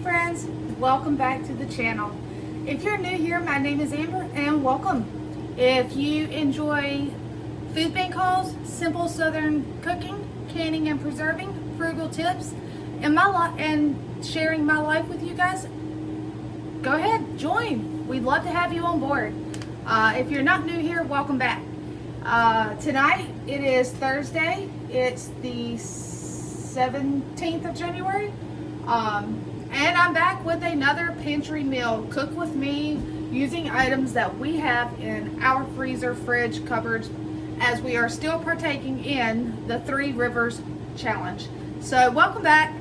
friends, welcome back to the channel. If you're new here, my name is Amber and welcome. If you enjoy food bank hauls, simple southern cooking, canning and preserving, frugal tips, and sharing my life with you guys, go ahead, join. We'd love to have you on board. If you're not new here, welcome back. Tonight, it is Thursday. It's the 17th of January. And I'm back with another pantry meal. Cook with me using items that we have in our freezer, fridge, cupboards, as we are still partaking in the 3 Rivers Challenge. So welcome back.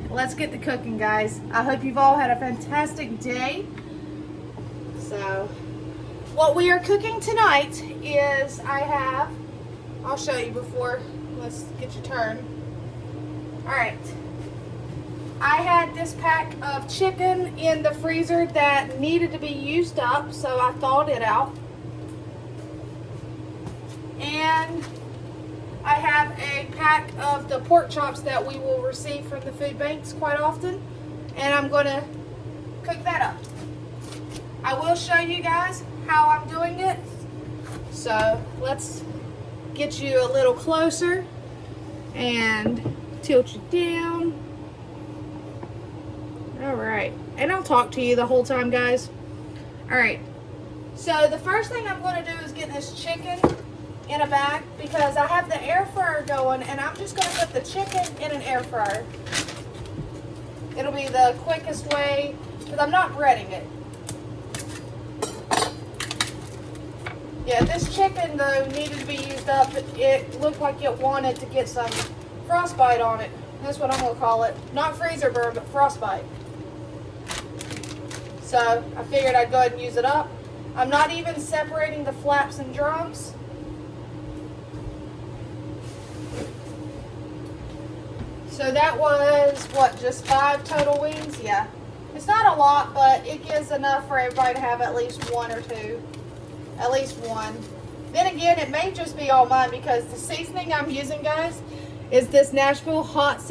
Let's get to cooking, guys. I hope you've all had a fantastic day. So what we are cooking tonight is I'll show you before, let's get your turn. All right. I had this pack of chicken in the freezer that needed to be used up, so I thawed it out. And I have a pack of the pork chops that we will receive from the food banks quite often, and I'm going to cook that up. I will show you guys how I'm doing it. So let's get you a little closer and tilt you down. Alright, and I'll talk to you the whole time, guys. Alright, so the first thing I'm going to do is get this chicken in a bag because I have the air fryer going, and I'm just going to put the chicken in an air fryer. It'll be the quickest way because I'm not breading it. Yeah, this chicken though needed to be used up. It looked like it wanted to get some frostbite on it. That's what I'm going to call it. Not freezer burn, but frostbite. So I figured I'd go ahead and use it up. I'm not even separating the flaps and drums. So that was, what, just 5 total wings? Yeah. It's not a lot, but it gives enough for everybody to have at least 1 or 2. At least 1. Then again, it may just be all mine because the seasoning I'm using, guys, is this Nashville hot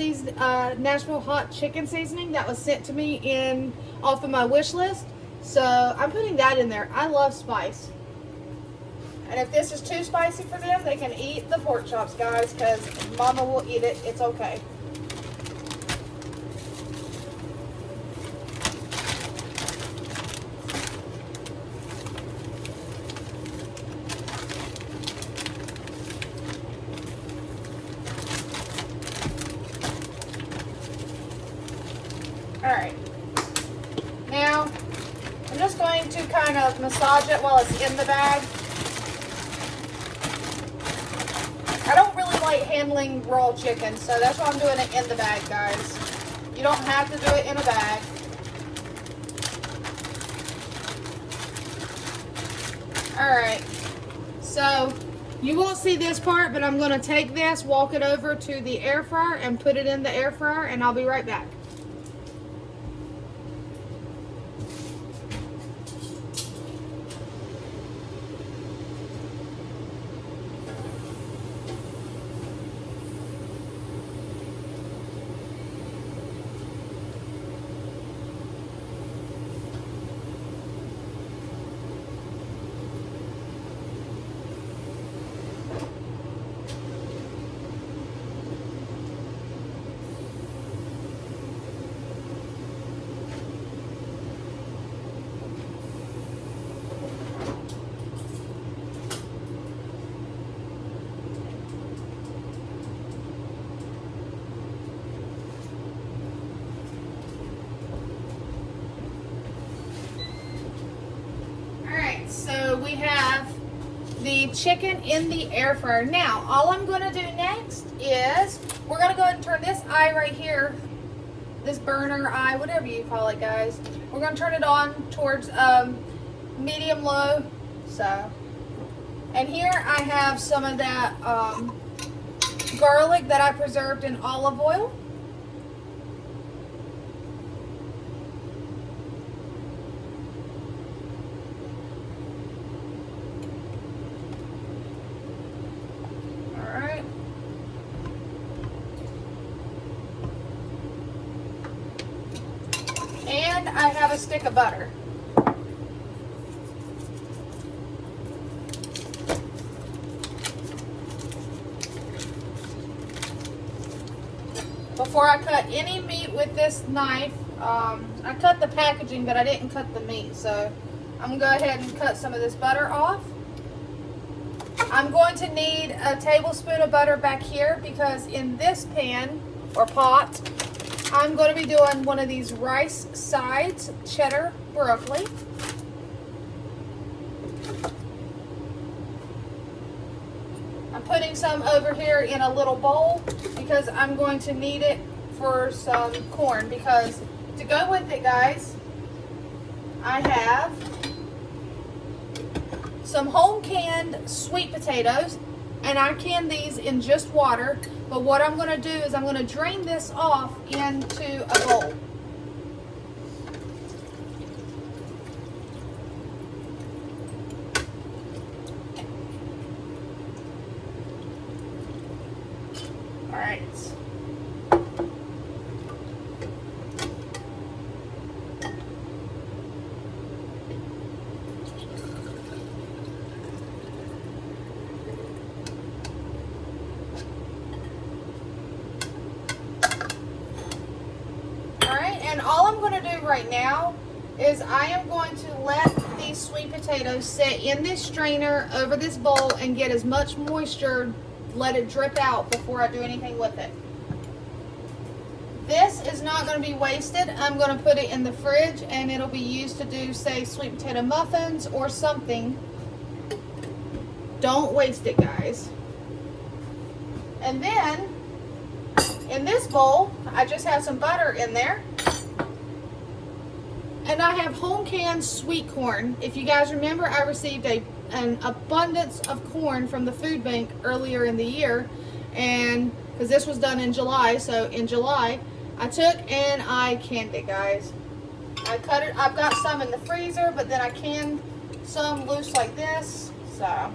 chicken seasoning that was sent to me off of my wish list. So I'm putting that in there. I love spice. And if this is too spicy for them, they can eat the pork chops, guys, because Mama will eat it. It's okay. Alright, now I'm just going to kind of massage it while it's in the bag. I don't really like handling raw chicken, so that's why I'm doing it in the bag, guys. You don't have to do it in a bag. Alright, so you won't see this part, but I'm going to take this, walk it over to the air fryer, and put it in the air fryer, and I'll be right back. So we have the chicken in the air fryer. Now, all I'm going to do next is we're going to go ahead and turn this eye right here, this burner eye, whatever you call it, guys. We're going to turn it on towards medium low. So, and here I have some of that garlic that I preserved in olive oil. and I have a stick of butter. Before I cut any meat with this knife, I cut the packaging, but I didn't cut the meat. So I'm gonna go ahead and cut some of this butter off. I'm going to need a tablespoon of butter back here because in this pan or pot, I'm going to be doing one of these rice sides cheddar broccoli. I'm putting some over here in a little bowl because I'm going to need it for some corn, because to go with it, guys, I have some home canned sweet potatoes, and I can these in just water, but what I'm going to do is I'm going to drain this off into a bowl. All right. And all I'm going to do right now is I am going to let these sweet potatoes sit in this strainer over this bowl and get as much moisture, let it drip out before I do anything with it. This is not going to be wasted. I'm going to put it in the fridge and it'll be used to do, say, sweet potato muffins or something. Don't waste it, guys. And then in this bowl, I just have some butter in there. And I have home canned sweet corn. If you guys remember, I received an abundance of corn from the food bank earlier in the year. And because this was done in July, so in July, I took and I canned it, guys. I cut it. I've got some in the freezer, but then I canned some loose like this. So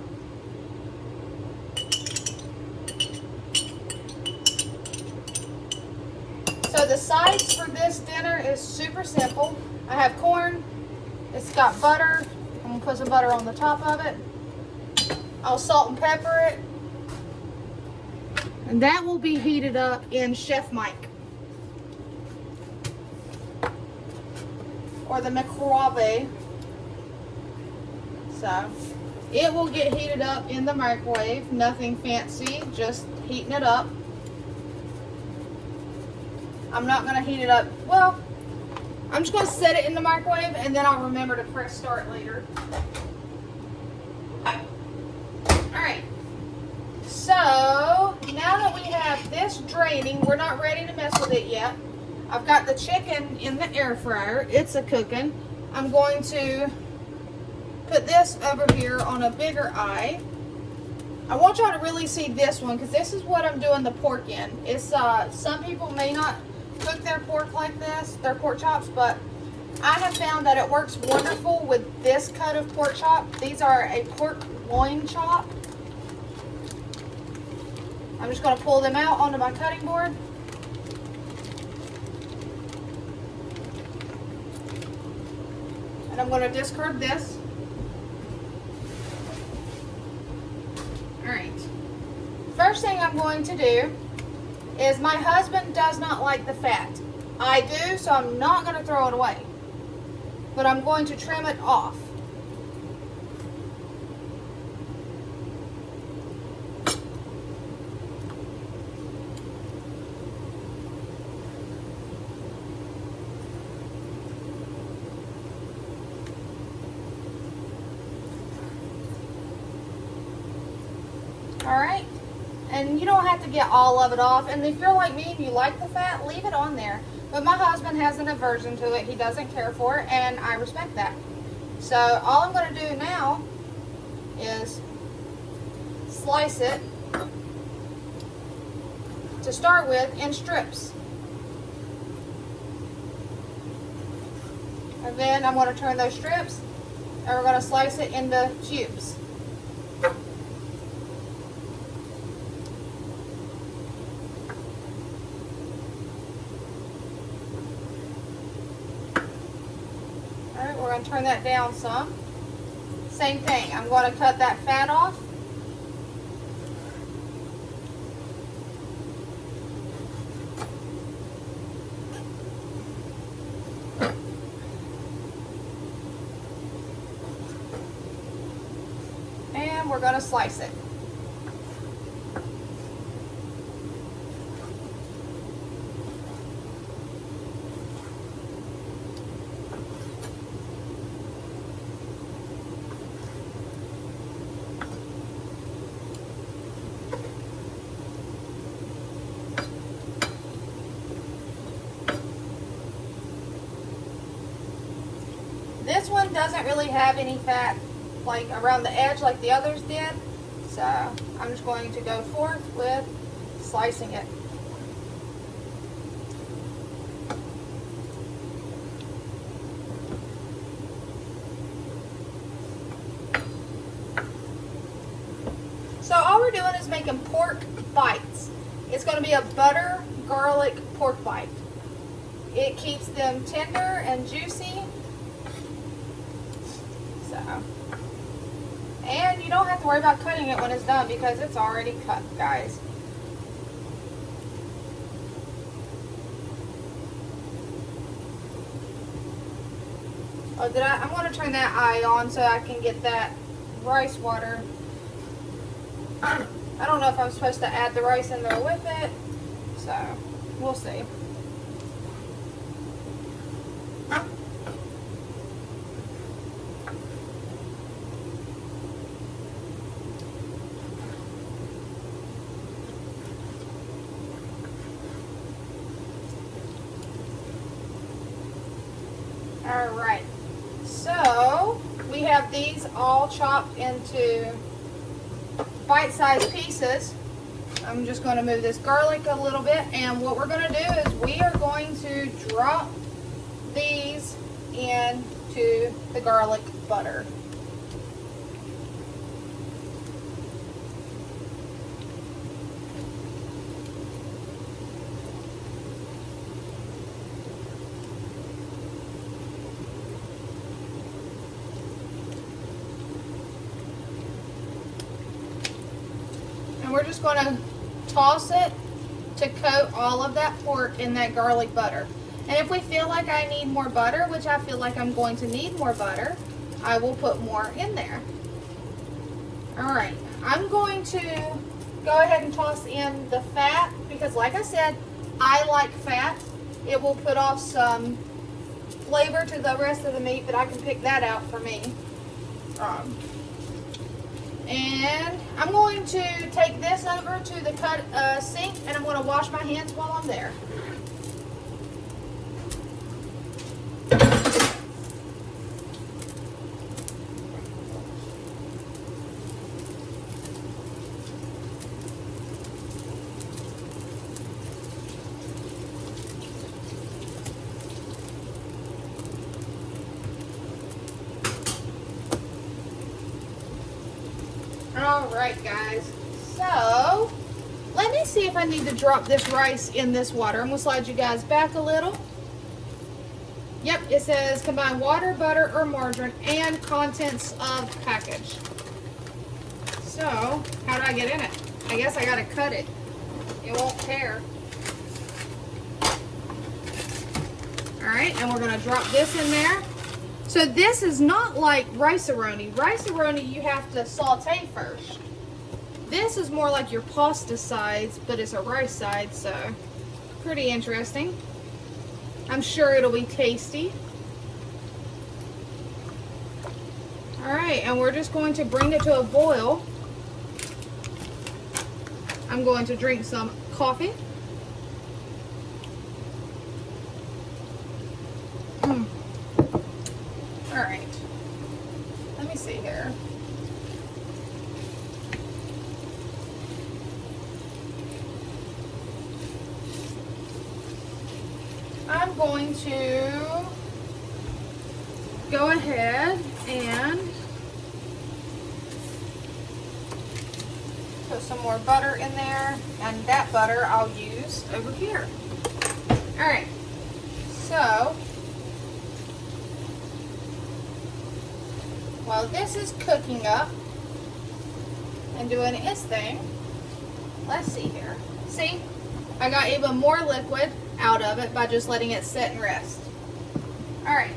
the sides for this dinner is super simple. I have corn, it's got butter, I'm going to put some butter on the top of it. I'll salt and pepper it. And that will be heated up in Chef Mike. Or the microwave. So, it will get heated up in the microwave, nothing fancy, just heating it up. I'm not going to heat it up. Well, I'm just going to set it in the microwave and then I'll remember to press start later. Alright. So, now that we have this draining, we're not ready to mess with it yet. I've got the chicken in the air fryer. It's a cooking. I'm going to put this over here on a bigger eye. I want y'all to really see this one because this is what I'm doing the pork in. It's some people may not cook their pork like this, their pork chops, but I have found that it works wonderful with this cut of pork chop. These are a pork loin chop. I'm just going to pull them out onto my cutting board. And I'm going to discard this. Alright. First thing I'm going to do is my husband does not like the fat. I do, so I'm not going to throw it away. But I'm going to trim it off. Alright? And you don't have to get all of it off. And if you're like me and you like the fat, leave it on there. But my husband has an aversion to it. He doesn't care for it, and I respect that. So all I'm going to do now is slice it to start with in strips. And then I'm going to turn those strips and we're going to slice it into cubes. going to turn that down some. Same thing, I'm going to cut that fat off. And we're going to slice it. This one doesn't really have any fat like around the edge like the others did, so I'm just going to go forth with slicing it. So all we're doing is making pork bites. It's going to be a butter garlic pork bite. It keeps them tender and juicy. And you don't have to worry about cutting it when it's done because it's already cut, guys. Oh, I'm going to turn that eye on so I can get that rice water. I don't know if I'm supposed to add the rice in there with it, so we'll see. Alright, so we have these all chopped into bite-sized pieces. I'm just going to move this garlic a little bit, and what we're going to do is we are going to drop these into the garlic butter. And we're just going to toss it to coat all of that pork in that garlic butter. And if we feel like I need more butter, which I feel like I'm going to need more butter, I will put more in there. Alright, I'm going to go ahead and toss in the fat because like I said, I like fat. It will put off some flavor to the rest of the meat, but I can pick that out for me. And I'm going to take this over to the sink and I'm going to wash my hands while I'm there. Alright guys, so let me see if I need to drop this rice in this water. I'm going to slide you guys back a little. Yep, it says combine water, butter, or margarine and contents of package. So, how do I get in it? I guess I got to cut it. It won't tear. Alright, and we're going to drop this in there. So this is not like rice-a-roni. Rice-a-roni you have to saute first. This is more like your pasta sides, but it's a rice side, so pretty interesting. I'm sure it'll be tasty. Alright, and we're just going to bring it to a boil. I'm going to drink some coffee. Alright, let me see here. I'm going to go ahead and put some more butter in there, and that butter I'll use over here. Alright, so while this is cooking up and doing its thing, let's see here. See, I got even more liquid out of it by just letting it sit and rest. All right,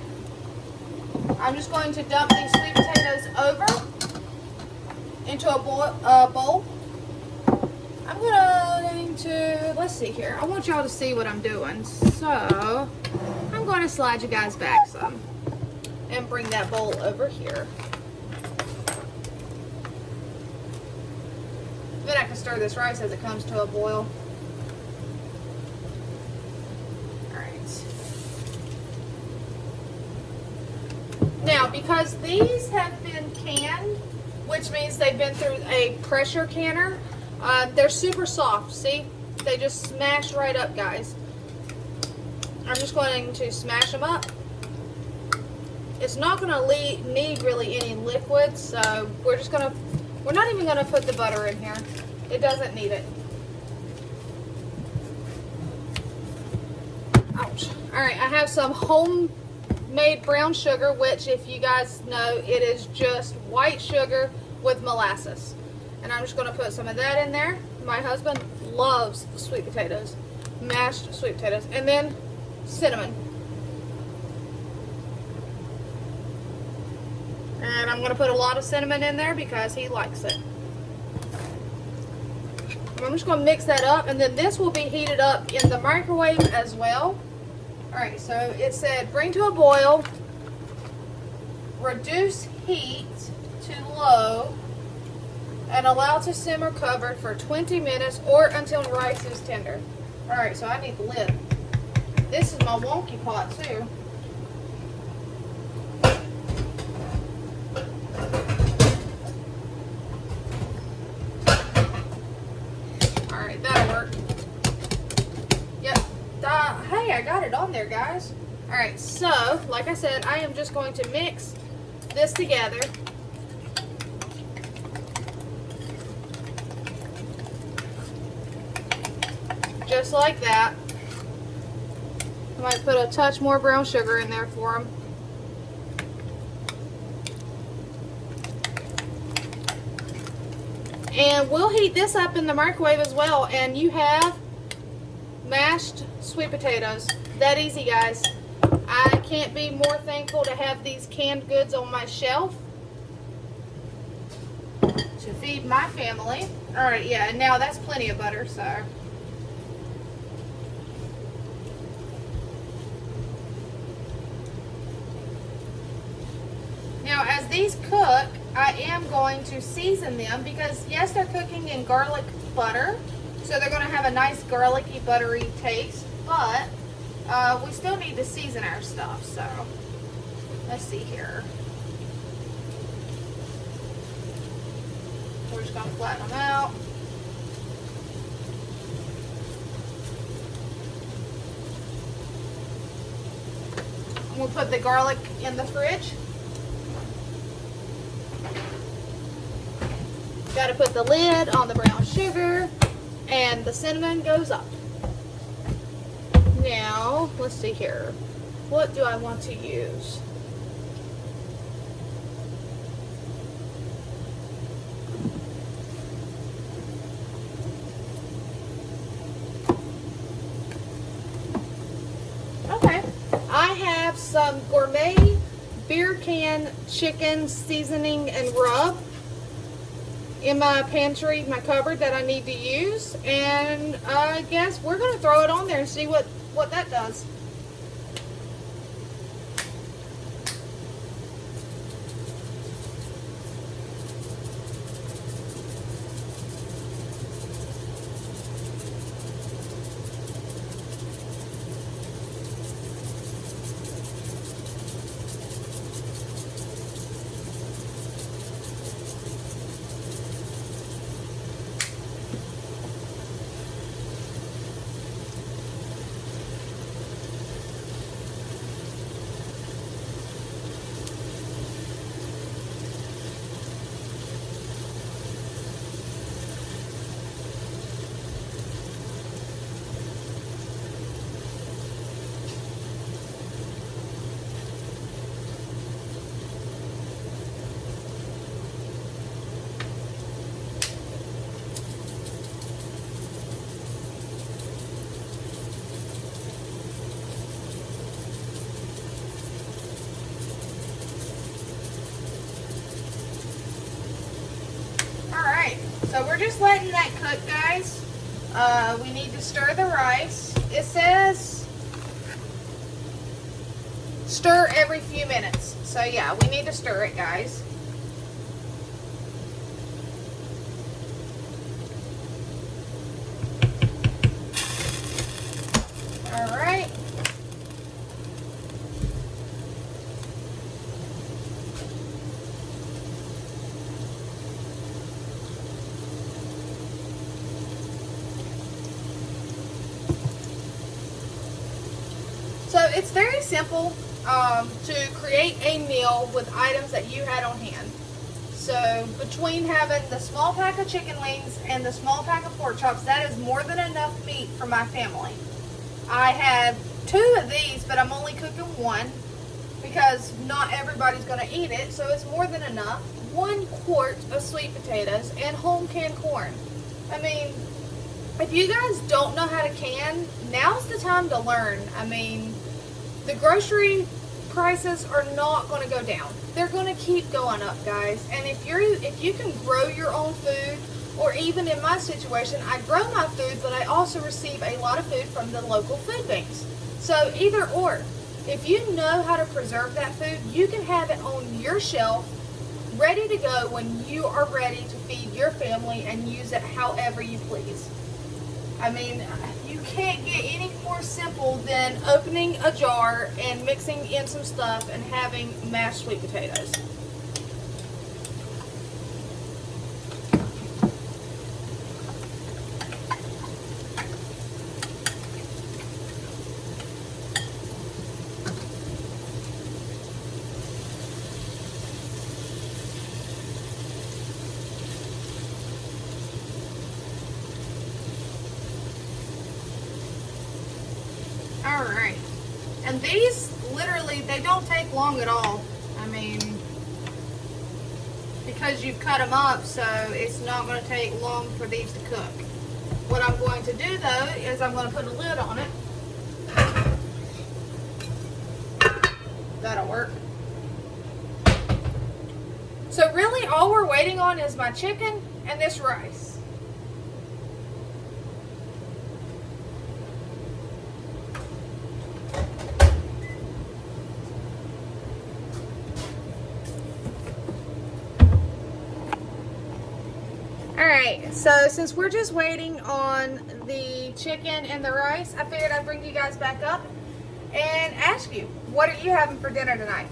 I'm just going to dump these sweet potatoes over into a bowl. I'm going to, let's see here. I want y'all to see what I'm doing. So I'm going to slide you guys back some and bring that bowl over here. Then I can stir this rice as it comes to a boil. Alright. Now, because these have been canned, which means they've been through a pressure canner, they're super soft. See? They just smash right up, guys. I'm just going to smash them up. It's not going to need really any liquid, so we're not even going to put the butter in here. It doesn't need it. Ouch. Alright, I have some homemade brown sugar, which, if you guys know, it is just white sugar with molasses. And I'm just going to put some of that in there. My husband loves sweet potatoes, mashed sweet potatoes, and then cinnamon. And I'm going to put a lot of cinnamon in there because he likes it. I'm just going to mix that up, and then this will be heated up in the microwave as well. Alright, so it said bring to a boil, reduce heat to low, and allow to simmer covered for 20 minutes or until rice is tender. Alright, so I need the lid. This is my wonky pot too. Alright, that'll work. Yep. Hey, I got it on there, guys. Alright, so, like I said, I am just going to mix this together. Just like that. I might put a touch more brown sugar in there for them. And we'll heat this up in the microwave as well, and you have mashed sweet potatoes. That easy, guys. I can't be more thankful to have these canned goods on my shelf to feed my family. Alright, yeah, and now that's plenty of butter, so. Now, as these cook, I am going to season them because, yes, they're cooking in garlic butter, so they're going to have a nice garlicky, buttery taste, but we still need to season our stuff, so let's see here. We're just going to flatten them out. We'll put the garlic in the fridge. Got to put the lid on the brown sugar, and the cinnamon goes up. Now, let's see here. What do I want to use? Okay, I have some gourmet beer can chicken seasoning and rub in my pantry, my cupboard, that I need to use, and I guess we're going to throw it on there and see what that does. So we're just letting that cook, guys. We need to stir the rice. It says stir every few minutes. So yeah, we need to stir it, guys. All right. So it's very simple to create a meal with items that you had on hand. So between having the small pack of chicken wings and the small pack of pork chops, that is more than enough meat for my family. I have 2 of these, but I'm only cooking 1 because not everybody's going to eat it, so it's more than enough. 1 quart of sweet potatoes and home canned corn. I mean, if you guys don't know how to can, now's the time to learn. I mean, the grocery prices are not going to go down. They're going to keep going up, guys. And if you can grow your own food, or even in my situation, I grow my food, but I also receive a lot of food from the local food banks. So either or, if you know how to preserve that food, you can have it on your shelf, ready to go when you are ready to feed your family and use it however you please. I mean, you can't get any more simple than opening a jar and mixing in some stuff and having mashed sweet potatoes. Alright, and these literally, they don't take long at all. I mean, because you've cut them up, so it's not going to take long for these to cook. What I'm going to do though is I'm going to put a lid on it. That'll work. So really all we're waiting on is my chicken and this rice. Alright, so since we're just waiting on the chicken and the rice, I figured I'd bring you guys back up and ask you, what are you having for dinner tonight?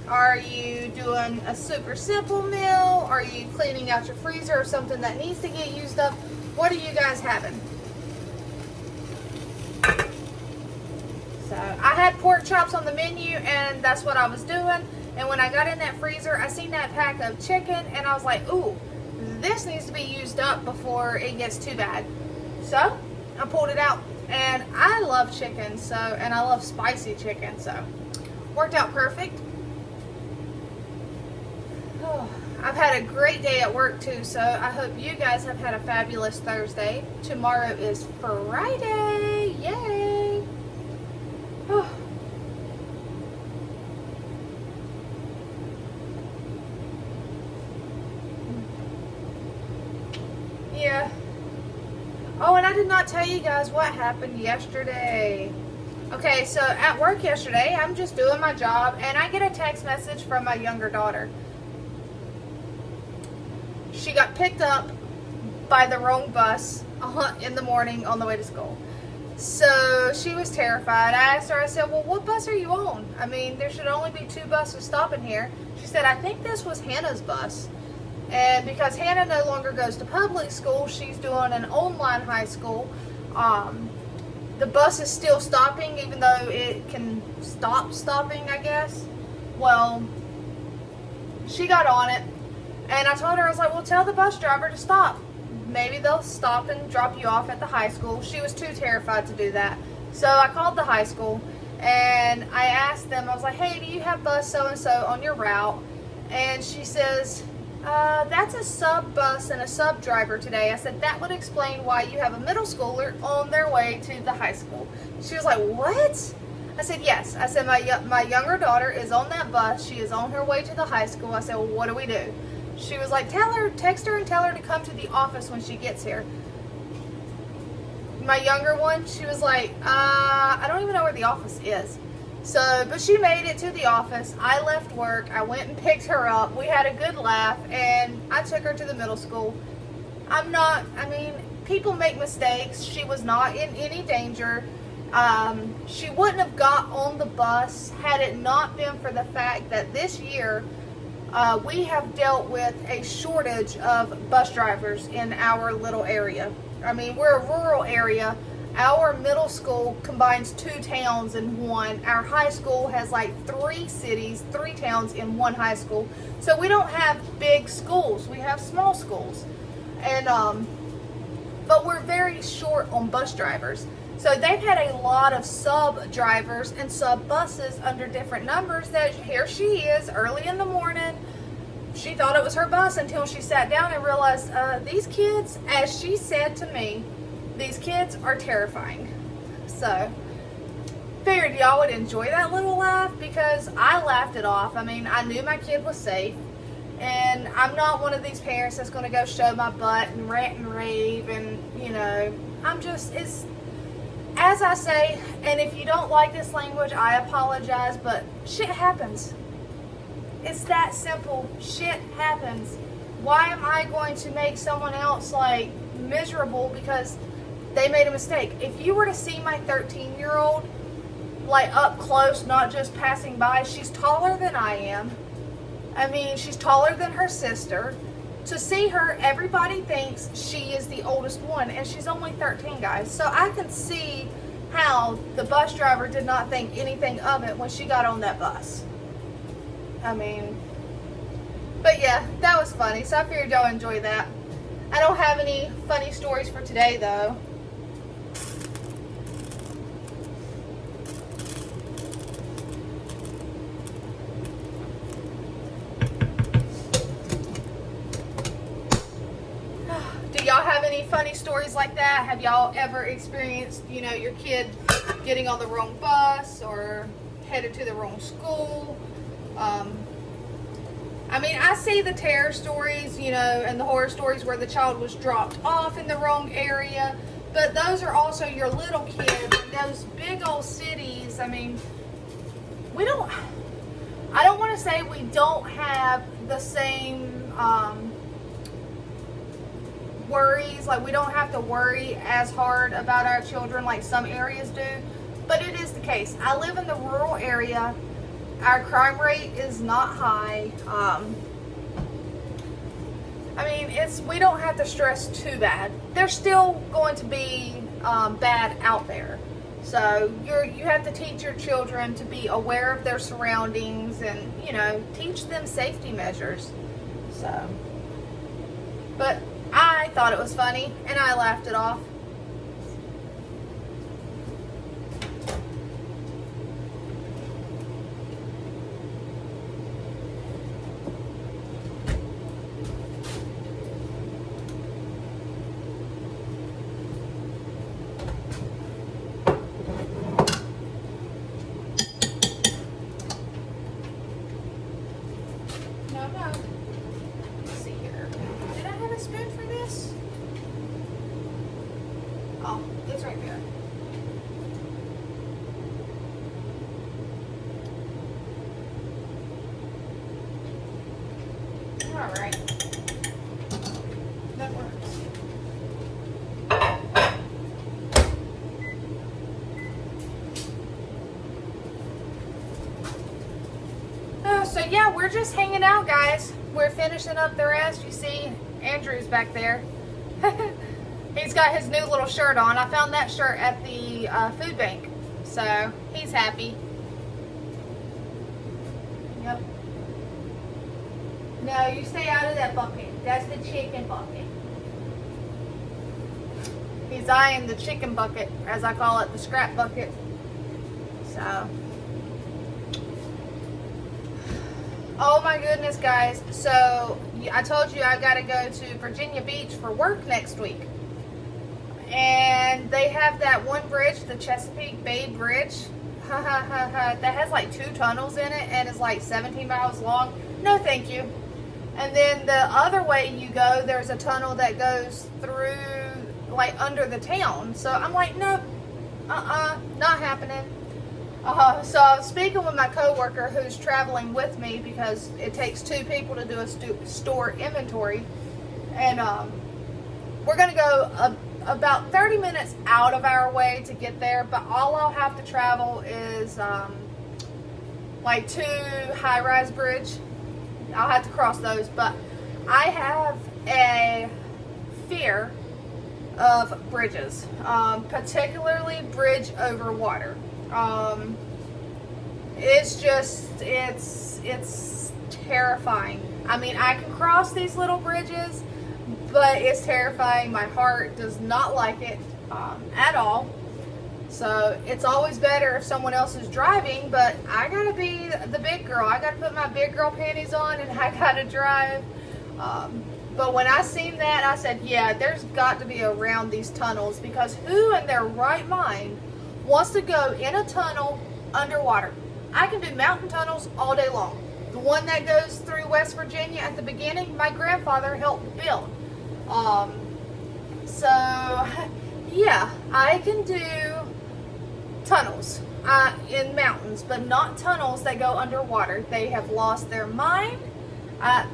Are you doing a super simple meal? Are you cleaning out your freezer or something that needs to get used up? What are you guys having? So I had pork chops on the menu and that's what I was doing. And when I got in that freezer, I seen that pack of chicken and I was like, ooh, this needs to be used up before it gets too bad. So I pulled it out, and I love chicken, so, and I love spicy chicken, so worked out perfect. Oh, I've had a great day at work too, so I hope you guys have had a fabulous Thursday. Tomorrow is Friday, yay! Oh. Yeah. Oh, and I did not tell you guys what happened yesterday. Okay, so at work yesterday, I'm just doing my job, and I get a text message from my younger daughter. She got picked up by the wrong bus in the morning on the way to school. So she was terrified. I asked her, I said, well, what bus are you on? I mean, there should only be 2 buses stopping here. She said, I think this was Hannah's bus. And because Hannah no longer goes to public school, she's doing an online high school. The bus is still stopping, even though it can stop stopping, I guess. Well, she got on it, and I told her, I was like, well, tell the bus driver to stop. Maybe they'll stop and drop you off at the high school. She was too terrified to do that. So I called the high school, and I asked them, I was like, hey, do you have bus so-and-so on your route? And she says, that's a sub bus and a sub driver today. I said, that would explain why you have a middle schooler on their way to the high school. She was like, what? I said, yes. I said, my younger daughter is on that bus. She is on her way to the high school. I said, well, what do we do? She was like, text her and tell her to come to the office when she gets here. My younger one, she was like, I don't even know where the office is. So, but she made it to the office. I left work. I went and picked her up. We had a good laugh, and I took her to the middle school. People make mistakes. She was not in any danger. She wouldn't have got on the bus had it not been for the fact that this year we have dealt with a shortage of bus drivers in our little area. I mean, we're a rural area. Our middle school combines 2 towns in one. Our high school has like 3 cities, 3 towns in one high school. So we don't have big schools. We have small schools. And but we're very short on bus drivers. So they've had a lot of sub drivers and sub buses under different numbers that here she is early in the morning. She thought it was her bus until she sat down and realized these kids, as she said to me, these kids are terrifying. So figured y'all would enjoy that little laugh because I laughed it off. I mean, I knew my kid was safe. And I'm not one of these parents that's going to go show my butt and rant and rave and, it's, as I say, and if you don't like this language, I apologize, but shit happens. It's that simple. Shit happens. Why am I going to make someone else, miserable because they made a mistake? If you were to see my 13-year-old, up close, not just passing by, she's taller than I am. I mean, she's taller than her sister. To see her, everybody thinks she is the oldest one, and she's only 13, guys. So I can see how the bus driver did not think anything of it when she got on that bus. But yeah, that was funny. So I figured y'all enjoy that. I don't have any funny stories for today, though. Y'all have any funny stories like that? Have y'all ever experienced, your kid getting on the wrong bus or headed to the wrong school? I see the terror stories, and the horror stories where the child was dropped off in the wrong area, but those are also your little kids. Those big old cities, I don't want to say we don't have the same, worries, we don't have to worry as hard about our children like some areas do, but it is the case. I live in the rural area. Our crime rate is not high. We don't have to stress too bad. There's still going to be bad out there, so you have to teach your children to be aware of their surroundings and teach them safety measures. So, but I thought it was funny, and I laughed it off. No. Let's see here. Did I have a spoon for this? Oh, it's right there. All right. That works. So yeah, we're just hanging out, guys. We're finishing up the rest. You see, Andrew's back there. He's got his new little shirt on. I found that shirt at the food bank, so he's happy. Yep. No, you stay out of that bucket. That's the chicken bucket. He's eyeing the chicken bucket, as I call it, the scrap bucket. So. Oh my goodness, guys. So, I told you I gotta go to Virginia Beach for work next week. And they have that one bridge, the Chesapeake Bay Bridge, that has like 2 tunnels in it and is like 17 miles long. No, thank you. And then the other way you go, there's a tunnel that goes through, like, under the town. So I'm like, nope, not happening. So I was speaking with my coworker who's traveling with me because it takes 2 people to do a store inventory. And we're going to go about 30 minutes out of our way to get there. But all I'll have to travel is like 2 high-rise bridge. I'll have to cross those. But I have a fear of bridges, particularly bridge over water. It's terrifying. I mean, I can cross these little bridges, but it's terrifying. My heart does not like it at all. So it's always better if someone else is driving, but I gotta be the big girl. I gotta put my big girl panties on and I gotta drive. But when I seen that, I said, yeah, there's got to be around these tunnels, because who in their right mind wants to go in a tunnel underwater? I can do mountain tunnels all day long. The one that goes through West Virginia at the beginning, my grandfather helped build. So yeah, I can do tunnels in mountains, but not tunnels that go underwater. They have lost their mind.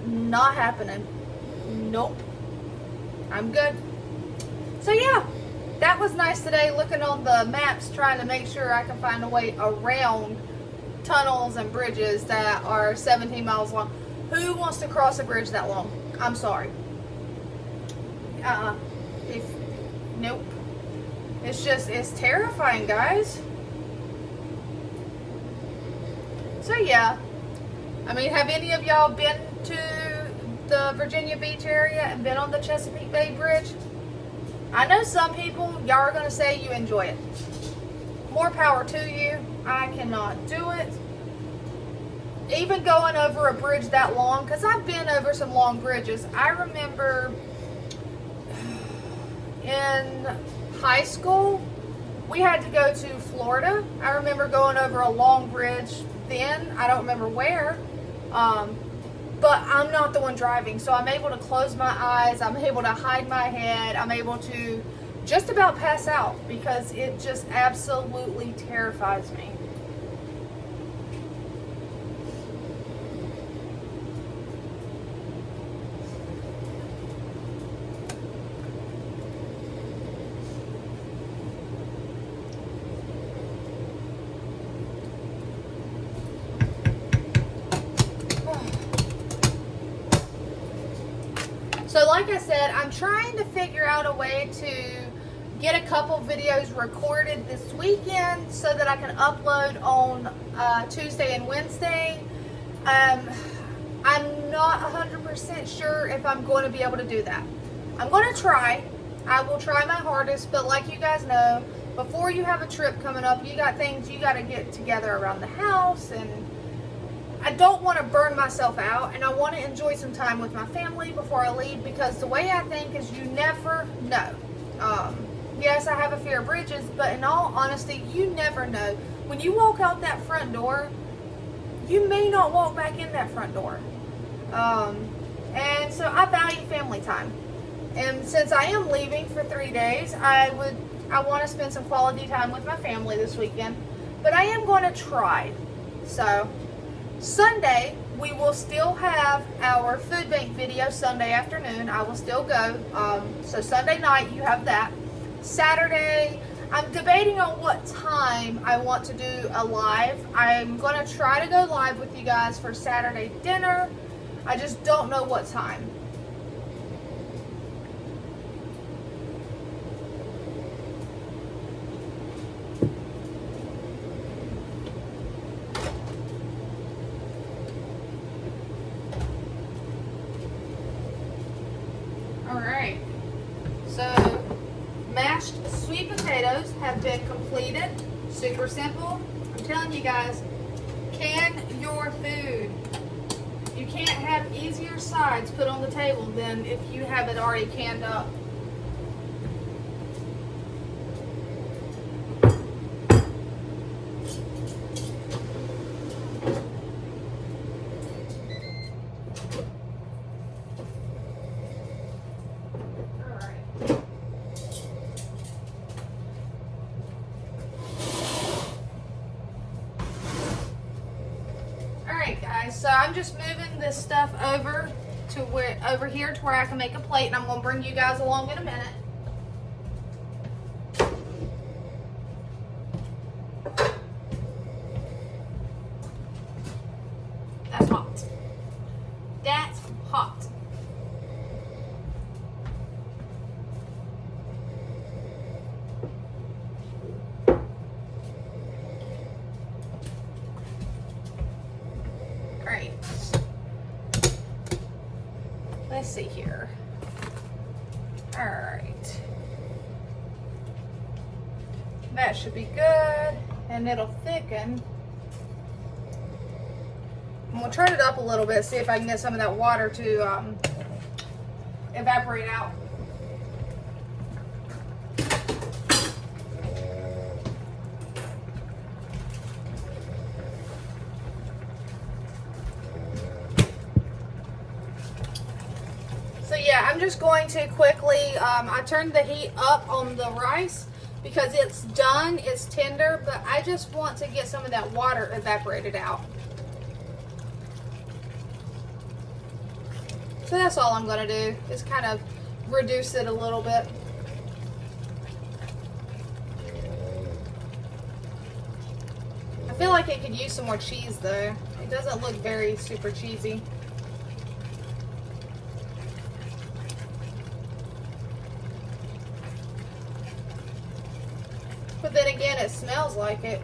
Not happening. Nope. I'm good. So yeah, that was nice today, looking on the maps, trying to make sure I can find a way around tunnels and bridges that are 17 miles long. Who wants to cross a bridge that long? I'm sorry. Nope. It's terrifying, guys. So yeah, I mean, have any of y'all been to the Virginia Beach area and been on the Chesapeake Bay Bridge? I know some people, y'all are going to say you enjoy it. More power to you. I cannot do it. Even going over a bridge that long, because I've been over some long bridges. I remember in high school, we had to go to Florida. I remember going over a long bridge then. I don't remember where. But I'm not the one driving, so I'm able to close my eyes, I'm able to hide my head, I'm able to just about pass out because it just absolutely terrifies me. So like I said, I'm trying to figure out a way to get a couple videos recorded this weekend so that I can upload on Tuesday and Wednesday. I'm not 100% sure if I'm going to be able to do that. I'm going to try. I will try my hardest, but like you guys know, before you have a trip coming up, you got things you got to get together around the house, and I don't want to burn myself out, and I want to enjoy some time with my family before I leave, because the way I think is you never know. Yes, I have a fear of bridges, but in all honesty, you never know. When you walk out that front door, you may not walk back in that front door. And so I value family time. And since I am leaving for 3 days, I want to spend some quality time with my family this weekend, but I am going to try. So Sunday, we will still have our food bank video Sunday afternoon. I will still go. So Sunday night, you have that. Saturday, I'm debating on what time I want to do a live. I'm going to try to go live with you guys for Saturday dinner. I just don't know what time. Alright, so mashed sweet potatoes have been completed. Super simple. I'm telling you guys, can your food. You can't have easier sides put on the table than if you have it already canned up. right, guys, so I'm just moving this stuff over here to where I can make a plate, and I'm going to bring you guys along in a minute. That's hot. That's hot. Alright. Let's see here. Alright. That should be good, and it'll thicken. I'm gonna turn it up a little bit, see if I can get some of that water to evaporate out. So yeah, I'm just going to quickly, I turned the heat up on the rice because it's done, it's tender, but I just want to get some of that water evaporated out. So that's all I'm going to do, is kind of reduce it a little bit. I feel like it could use some more cheese though. It doesn't look very super cheesy. But then again, it smells like it.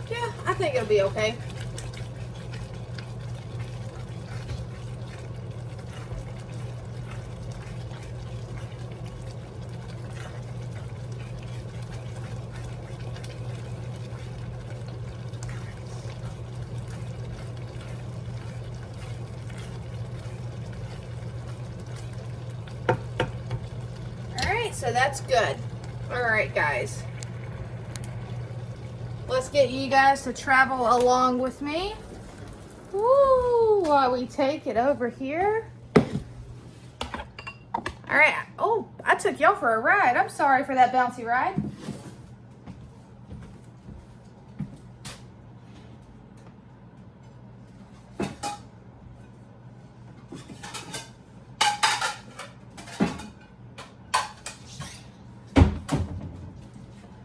Yeah, I think it'll be okay. So that's good. All right, guys. Let's get you guys to travel along with me. Woo, while we take it over here. All right. Oh, I took y'all for a ride. I'm sorry for that bouncy ride.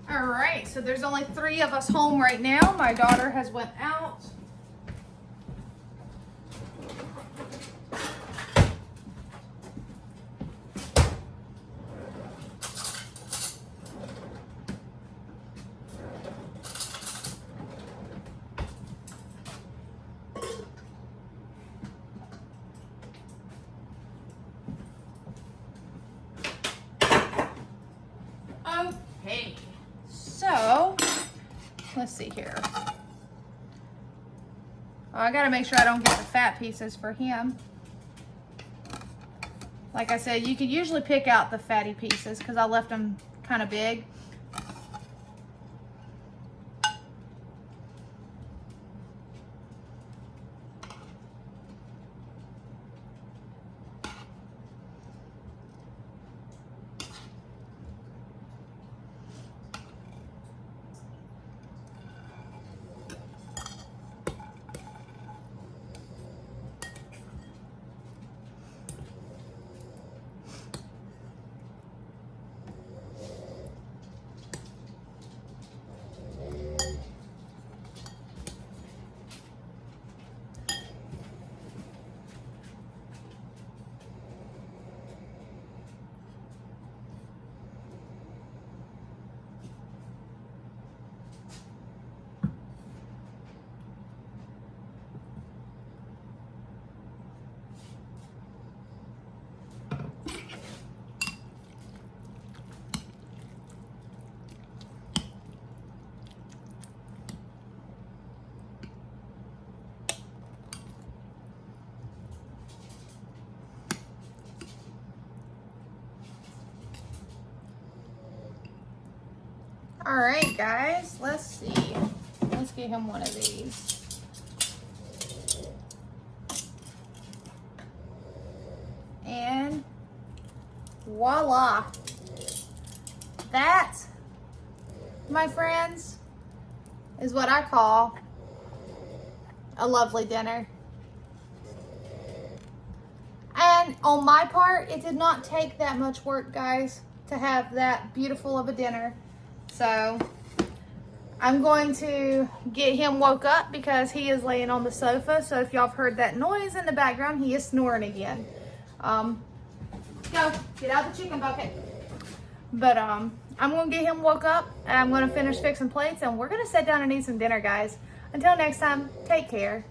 Alright, so there's only 3 of us home right now. My daughter has went out. Okay. So, let's see here. Oh, I gotta make sure I don't get the fat pieces for him. Like I said, you could usually pick out the fatty pieces because I left them kind of big. All right, guys, let's see. Let's get him one of these. And voila. That, my friends, is what I call a lovely dinner. And on my part, it did not take that much work, guys, to have that beautiful of a dinner. So I'm going to get him woke up because he is laying on the sofa. So if y'all have heard that noise in the background, he is snoring again. Go, get out the chicken bucket. But I'm going to get him woke up, and I'm going to finish fixing plates, and we're going to sit down and eat some dinner, guys. Until next time, take care.